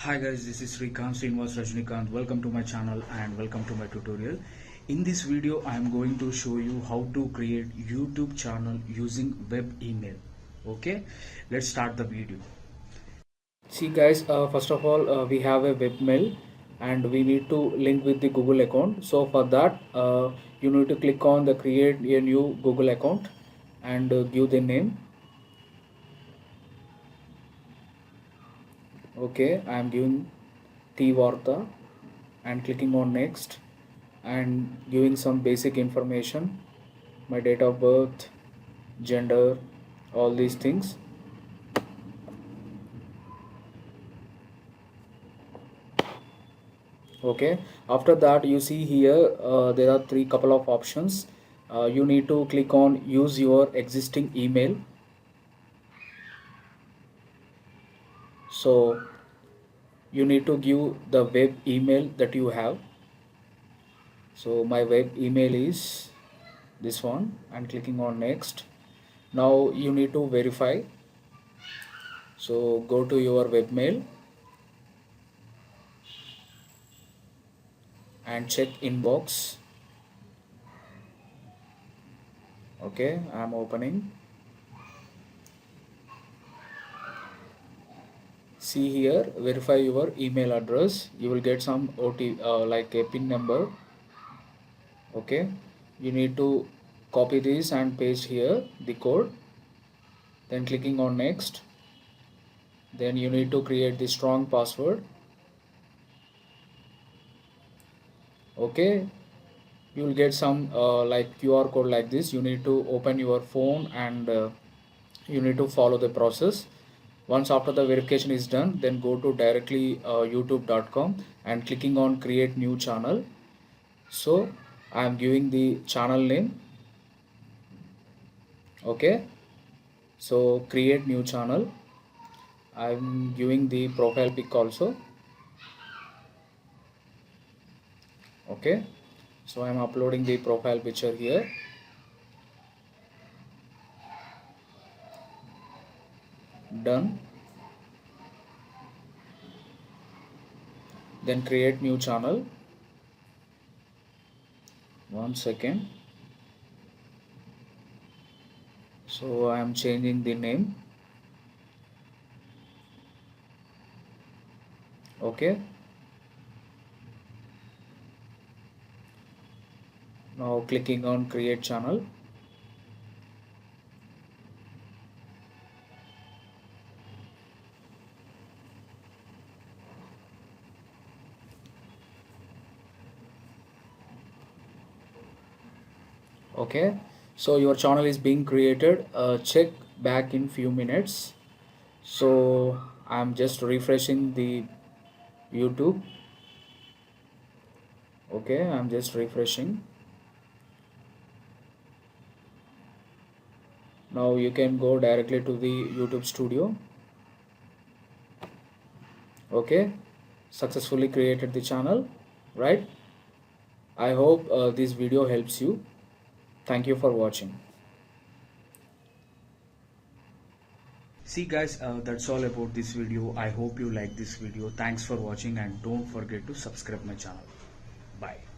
Hi guys, this is Srinivas Rajnikant. Welcome to my channel and welcome to my tutorial. In this video, I am going to show you how to create YouTube channel using web email. Okay, let's start the video. See guys, first of all, we have a webmail and we need to link with the Google account. So for that, you need to click on the create a new Google account and give the name. Okay, I am giving T Varta and clicking on next and giving some basic information, my date of birth, gender, all these things. Okay, after that you see here there are three couple of options. You need to click on use your existing email. So you need to give the web email that you have. So my web email is this one and clicking on next. Now you need to verify. So go to your webmail and check inbox. Okay, I'm opening. See here, verify your email address. You will get some OTP like a PIN number. Okay, you need to copy this and paste here the code, then clicking on next. Then you need to create the strong password. Okay, you will get some like QR code like this. You need to open your phone and you need to follow the process. Once after the verification is done, then go to directly youtube.com and clicking on create new channel. So I am giving the channel name. Okay, so create new channel. I am giving the profile pic also. Okay, so I am uploading the profile picture here. Done. Then create new channel. 1 second. So I am changing the name. Okay, now clicking on create channel. Okay, so your channel is being created. Check back in few minutes. So I'm just refreshing the YouTube. Okay, I'm just refreshing. Now you can go directly to the YouTube studio. Okay, successfully created the channel, right? I hope this video helps you. Thank you for watching. See guys, that's all about this video. I hope you like this video. Thanks for watching and don't forget to subscribe my channel. Bye.